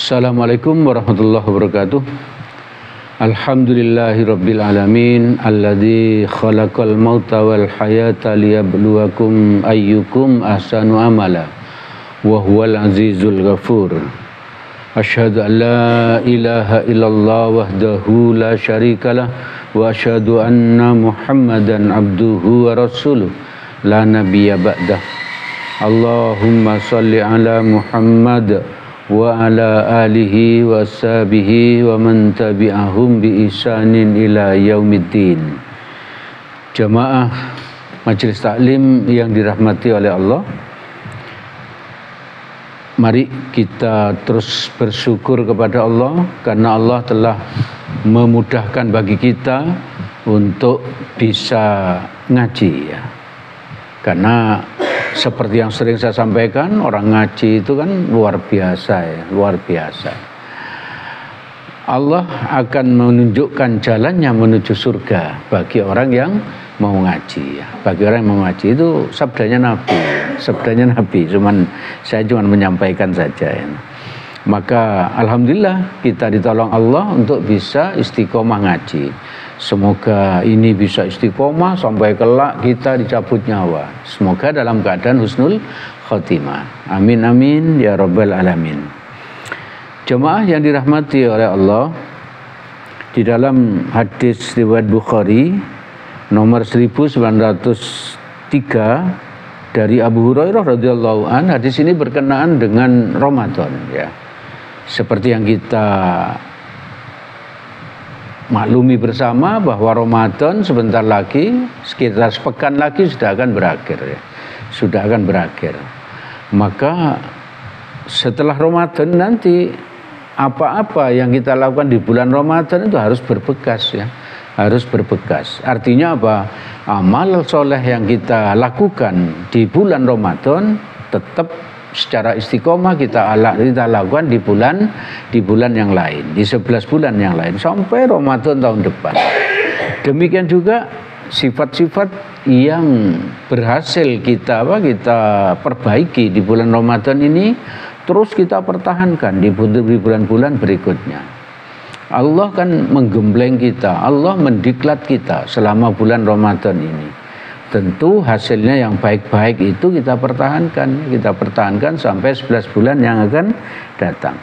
Assalamualaikum warahmatullahi wabarakatuh. Alhamdulillahirabbil alamin alladzi khalaqal mauta wal hayata liyabluwakum ayyukum ahsanu amala wa huwal azizul ghafur. Asyhadu an la ilaha illallah wahdahu la syarikalah wa asyhadu anna Muhammadan abduhu wa rasuluh la nabiyya ba'dah. Allahumma shalli ala Muhammad wa ala alihi wa sahbihi wa man tabi'ahum bi ihsanin ila yaumiddin. Jamaah Majelis Taklim yang dirahmati oleh Allah, mari kita terus bersyukur kepada Allah karena Allah telah memudahkan bagi kita untuk bisa ngaji ya. Karena seperti yang sering saya sampaikan, orang ngaji itu kan luar biasa ya, luar biasa. Allah akan menunjukkan jalannya menuju surga bagi orang yang mau ngaji ya. Bagi orang yang mau ngaji itu sabdanya Nabi, saya cuma menyampaikan saja ya. Maka alhamdulillah kita ditolong Allah untuk bisa istiqomah ngaji. Semoga ini bisa istiqomah sampai kelak kita dicabut nyawa. Semoga dalam keadaan husnul khotimah. Amin amin ya rabbal alamin. Jemaah yang dirahmati oleh Allah, di dalam hadis riwayat Bukhari nomor 1903 dari Abu Hurairah radhiyallahu an, hadis ini berkenaan dengan Ramadan ya. Seperti yang kita maklumi bersama bahwa Ramadan sebentar lagi, sekitar sepekan lagi sudah akan berakhir ya. Sudah akan berakhir. Maka setelah Ramadan nanti apa-apa yang kita lakukan di bulan Ramadan itu harus berbekas ya. Harus berbekas. Artinya apa? Amal soleh yang kita lakukan di bulan Ramadan tetap secara istiqomah kita lakukan di bulan yang lain, di 11 bulan yang lain sampai Ramadan tahun depan. Demikian juga sifat-sifat yang berhasil kita perbaiki di bulan Ramadan ini terus kita pertahankan di bulan-bulan berikutnya. Allah kan menggembleng kita, Allah mendiklat kita selama bulan Ramadan ini. Tentu hasilnya yang baik-baik itu kita pertahankan sampai 11 bulan yang akan datang.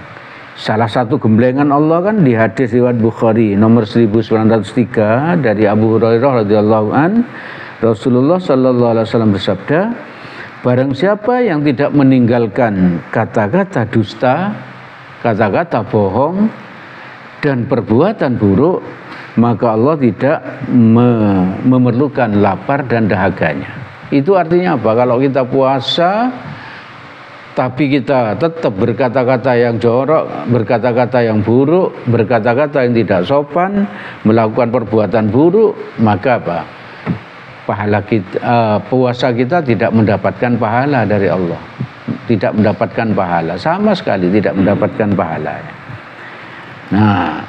Salah satu gemblengan Allah kan di hadis riwayat Bukhari nomor 1903 dari Abu Hurairah radhiyallahu an, Rasulullah sallallahu alaihi wasallam bersabda, barang siapa yang tidak meninggalkan kata-kata dusta, kata-kata bohong dan perbuatan buruk, maka Allah tidak memerlukan lapar dan dahaganya. Itu artinya apa? Kalau kita puasa tapi kita tetap berkata-kata yang jorok, berkata-kata yang buruk, berkata-kata yang tidak sopan, melakukan perbuatan buruk, maka apa? Puasa kita tidak mendapatkan pahala dari Allah. Tidak mendapatkan pahala, sama sekali tidak mendapatkan pahala. Nah,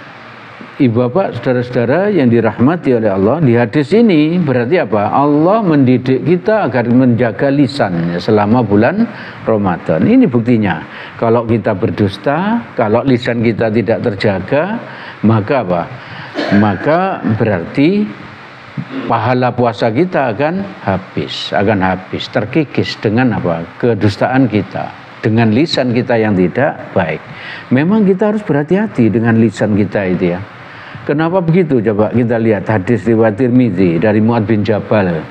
Ibu bapak, saudara-saudara yang dirahmati oleh Allah, di hadis ini berarti apa? Allah mendidik kita agar menjaga lisan selama bulan Ramadan. Ini buktinya. Kalau kita berdusta, kalau lisan kita tidak terjaga, maka apa? Maka berarti pahala puasa kita akan habis, terkikis dengan apa? Kedustaan kita, dengan lisan kita yang tidak baik. Memang kita harus berhati-hati dengan lisan kita itu ya. Kenapa begitu? Coba kita lihat hadis riwayat Tirmidzi dari Mu'adz bin Jabal.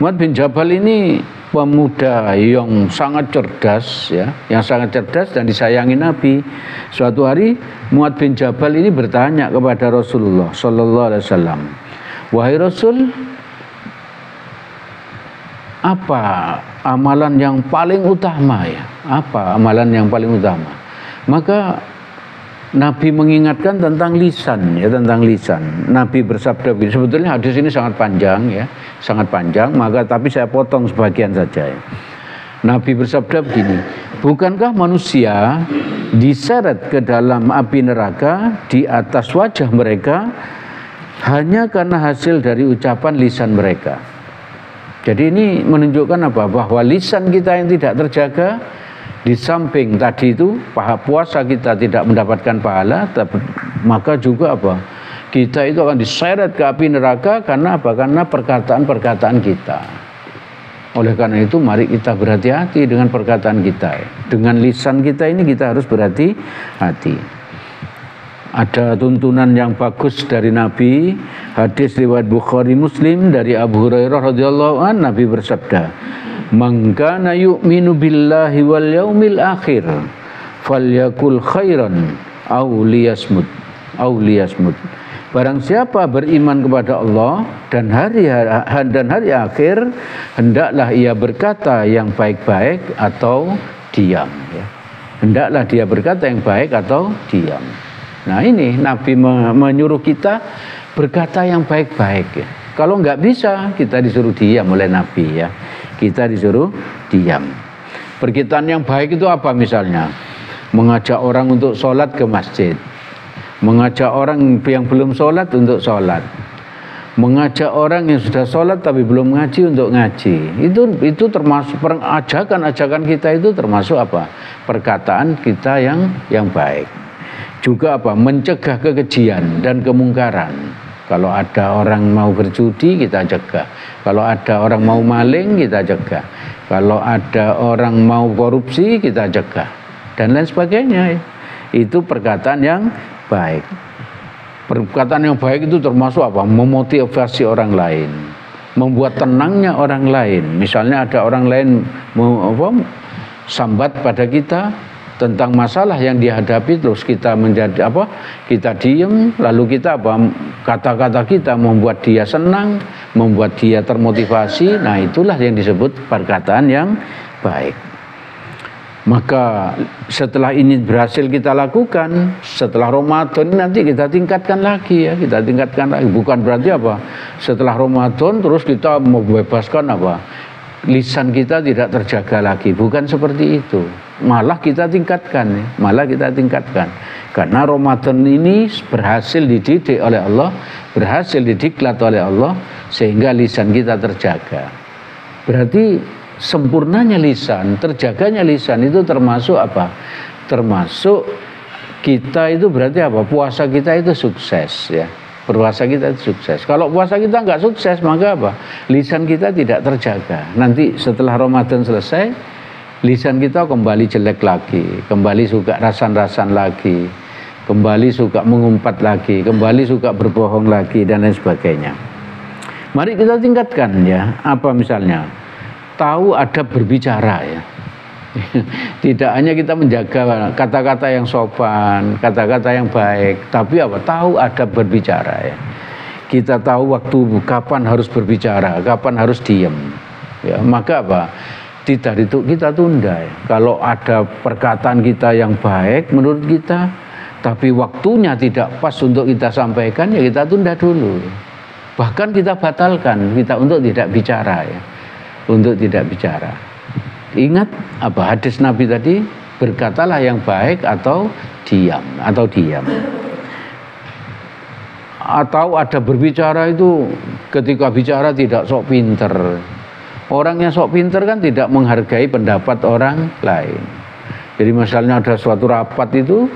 Mu'adz bin Jabal ini pemuda yang sangat cerdas ya, yang sangat cerdas dan disayangi Nabi. Suatu hari Mu'adz bin Jabal ini bertanya kepada Rasulullah sallallahu alaihi wasallam, "Wahai Rasul, apa amalan yang paling utama ya? Apa amalan yang paling utama?" Maka Nabi mengingatkan tentang lisan ya, tentang lisan. Nabi bersabda, sebetulnya hadis ini sangat panjang ya, sangat panjang, maka tapi saya potong sebagian saja ya. Nabi bersabda begini, bukankah manusia diseret ke dalam api neraka di atas wajah mereka hanya karena hasil dari ucapan lisan mereka? Jadi ini menunjukkan apa? Bahwa lisan kita yang tidak terjaga Di samping tadi itu puasa kita tidak mendapatkan pahala, maka juga apa? Kita itu akan diseret ke api neraka karena apa? Karena perkataan-perkataan kita. Oleh karena itu mari kita berhati-hati dengan perkataan kita. Dengan lisan kita ini kita harus berhati-hati. Ada tuntunan yang bagus dari Nabi, hadis riwayat Bukhari Muslim dari Abu Hurairah radhiyallahu anhu, Nabi bersabda, "Man kana yu'minu billahi wal yaumil akhir falyakul khairan aw liyasmut." Barang siapa beriman kepada Allah dan hari akhir, hendaklah ia berkata yang baik-baik atau diam. Ya. Hendaklah dia berkata yang baik atau diam. Nah ini Nabi menyuruh kita berkata yang baik-baik. Ya. Kalau nggak bisa, kita disuruh diam oleh Nabi. Ya. Kita disuruh diam. Perkataan yang baik itu apa misalnya? Mengajak orang untuk sholat ke masjid. Mengajak orang yang belum sholat untuk sholat, mengajak orang yang sudah sholat tapi belum ngaji untuk ngaji. Itu termasuk ajakan kita itu termasuk apa? Perkataan kita yang baik. Juga apa? Mencegah kekejian dan kemungkaran. Kalau ada orang mau berjudi kita cegah. Kalau ada orang mau maling kita cegah. Kalau ada orang mau korupsi kita cegah. Dan lain sebagainya. Itu perkataan yang baik. Perkataan yang baik itu termasuk apa? Memotivasi orang lain, membuat tenangnya orang lain. Misalnya ada orang lain sambat pada kita tentang masalah yang dihadapi, terus kita menjadi apa? Kita diem, lalu kita apa? Kata-kata kita membuat dia senang, membuat dia termotivasi. Nah, itulah yang disebut perkataan yang baik. Maka setelah ini berhasil kita lakukan, setelah Ramadan nanti kita tingkatkan lagi ya, kita tingkatkan lagi. Bukan berarti apa? Setelah Ramadan terus kita membebaskan apa? Lisan kita tidak terjaga lagi. Bukan seperti itu. Malah kita tingkatkan ya. Malah kita tingkatkan. Karena Ramadan ini berhasil dididik oleh Allah, berhasil didiklat oleh Allah sehingga lisan kita terjaga. Berarti sempurnanya lisan, terjaganya lisan itu termasuk apa? Termasuk kita itu berarti apa? Puasa kita itu sukses ya. Puasa kita itu sukses. Kalau puasa kita nggak sukses maka apa? Lisan kita tidak terjaga. Nanti setelah Ramadan selesai, lisan kita kembali jelek lagi, kembali suka rasan-rasan lagi, kembali suka mengumpat lagi, kembali suka berbohong lagi dan lain sebagainya. Mari kita tingkatkan ya. Apa misalnya? Tahu adab berbicara ya. Tidak hanya kita menjaga kata-kata yang sopan, kata-kata yang baik, tapi apa? Tahu adab berbicara ya. Kita tahu waktu kapan harus berbicara, kapan harus diam. Ya, maka apa? Tidak itu kita tunda ya. Kalau ada perkataan kita yang baik menurut kita, tapi waktunya tidak pas untuk kita sampaikan ya kita tunda dulu. Bahkan kita batalkan kita untuk tidak bicara ya. Untuk tidak bicara. Ingat apa hadis Nabi tadi, berkatalah yang baik atau diam. Atau ada berbicara itu ketika bicara tidak sok pinter. Orang yang sok pinter kan tidak menghargai pendapat orang lain. Jadi misalnya ada suatu rapat itu,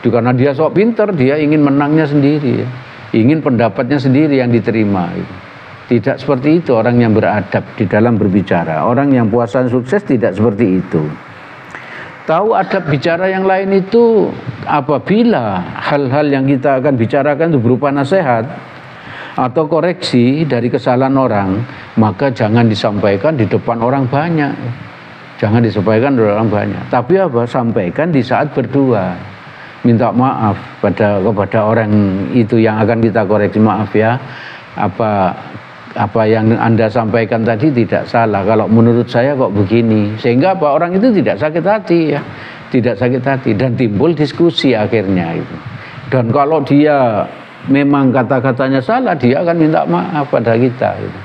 karena dia sok pinter, dia ingin menangnya sendiri, ya. Ingin pendapatnya sendiri yang diterima. Gitu. Tidak seperti itu orang yang beradab di dalam berbicara. Orang yang puasa sukses tidak seperti itu. Tahu adab bicara yang lain itu apabila hal-hal yang kita akan bicarakan itu berupa nasihat atau koreksi dari kesalahan orang, maka jangan disampaikan di depan orang banyak. Jangan disampaikan di orang banyak. Tapi apa? Sampaikan di saat berdua. Minta maaf kepada orang itu yang akan kita koreksi. Maaf ya. Apa yang Anda sampaikan tadi tidak salah. Kalau menurut saya kok begini. Sehingga apa? Orang itu tidak sakit hati ya. Tidak sakit hati. Dan timbul diskusi akhirnya itu. Dan kalau dia memang kata-katanya salah, dia akan minta maaf pada kita gitu.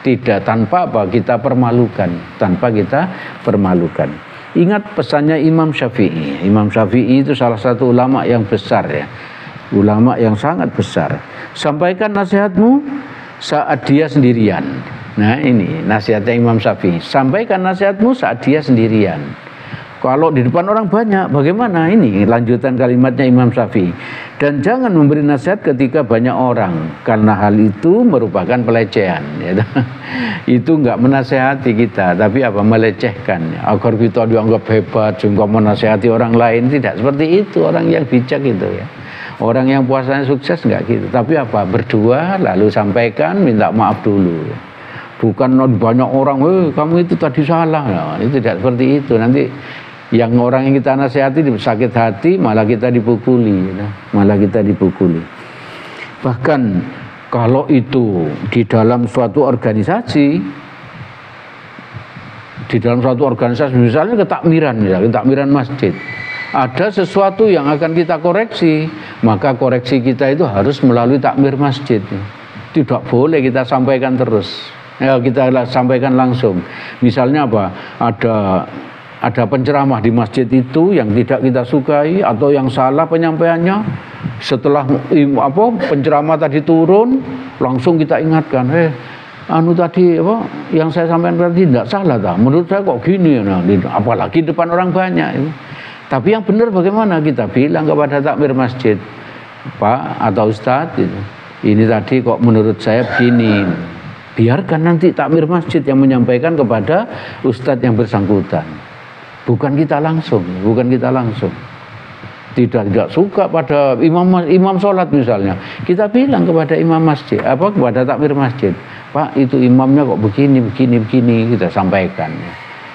Tidak, tanpa apa? Kita permalukan. Tanpa kita permalukan. Ingat pesannya Imam Syafi'i. Imam Syafi'i itu salah satu ulama yang besar ya. Ulama yang sangat besar. Sampaikan nasihatmu saat dia sendirian. Nah ini nasihatnya Imam Syafi'i. Sampaikan nasihatmu saat dia sendirian. Kalau di depan orang banyak, bagaimana? Ini lanjutan kalimatnya Imam Syafi'i. Dan jangan memberi nasihat ketika banyak orang, karena hal itu merupakan pelecehan. Ya. Itu enggak menasehati kita, tapi apa? Melecehkan. Agar kita dianggap hebat, sehingga menasehati orang lain. Tidak seperti itu orang yang bijak itu ya. Orang yang puasanya sukses enggak gitu. Tapi apa? Berdua, lalu sampaikan, minta maaf dulu. Bukan banyak orang, kamu itu tadi salah. Nah, itu tidak seperti itu. Nanti yang orang yang kita nasihati sakit hati, malah kita dipukuli, malah kita dipukuli. Bahkan kalau itu di dalam suatu organisasi, misalnya ketakmiran masjid, ada sesuatu yang akan kita koreksi, maka koreksi kita itu harus melalui takmir masjid. Tidak boleh kita sampaikan terus. Ya, kita sampaikan langsung. Misalnya apa? Ada penceramah di masjid itu yang tidak kita sukai atau yang salah penyampaiannya, setelah penceramah tadi turun langsung kita ingatkan, tadi yang saya sampaikan tadi tidak salah menurut saya kok gini, apalagi depan orang banyak. Tapi yang benar bagaimana? Kita bilang kepada takmir masjid, Pak atau Ustadz, ini tadi kok menurut saya begini. Biarkan nanti takmir masjid yang menyampaikan kepada Ustadz yang bersangkutan. Bukan kita langsung. Tidak suka pada imam sholat misalnya, kita bilang kepada imam masjid, kepada takmir masjid, Pak itu imamnya kok begini, kita sampaikan.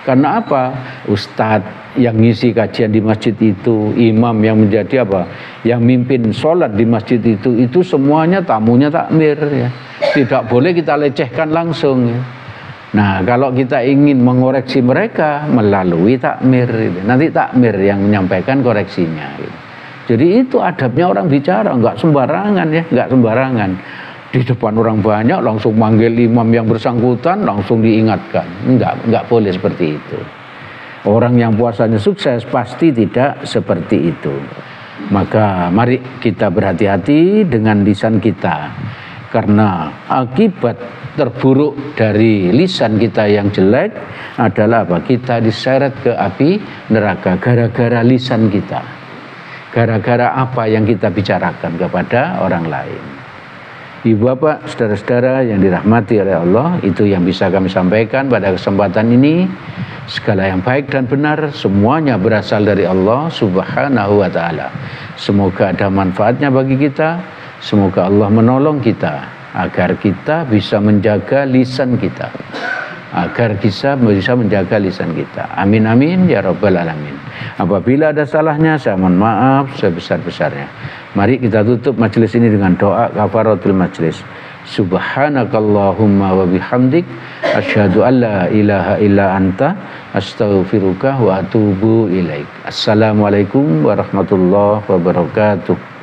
Karena apa? Ustadz yang ngisi kajian di masjid itu, imam yang menjadi yang mimpin sholat di masjid itu semuanya tamunya takmir ya. Tidak boleh kita lecehkan langsung ya. Nah, kalau kita ingin mengoreksi mereka melalui takmir, nanti takmir yang menyampaikan koreksinya. Jadi itu adabnya orang bicara, nggak sembarangan ya, nggak sembarangan. Di depan orang banyak langsung manggil imam yang bersangkutan, langsung diingatkan. Nggak boleh seperti itu. Orang yang puasanya sukses pasti tidak seperti itu. Maka mari kita berhati-hati dengan lisan kita. Karena akibat terburuk dari lisan kita yang jelek adalah Kita diseret ke api neraka gara-gara lisan kita. Gara-gara apa yang kita bicarakan kepada orang lain. Ibu bapak, saudara-saudara yang dirahmati oleh Allah, itu yang bisa kami sampaikan pada kesempatan ini. Segala yang baik dan benar semuanya berasal dari Allah Subhanahu wa ta'ala. Semoga ada manfaatnya bagi kita. Semoga Allah menolong kita agar kita bisa menjaga lisan kita. Amin amin ya rabbal alamin. Apabila ada salahnya saya mohon maaf sebesar-besarnya. Mari kita tutup majelis ini dengan doa kafaratul majelis. Subhanakallahumma wa bihamdik asyhadu an la ilaha illa anta astaghfiruka wa atubu ilaik. Assalamualaikum warahmatullahi wabarakatuh.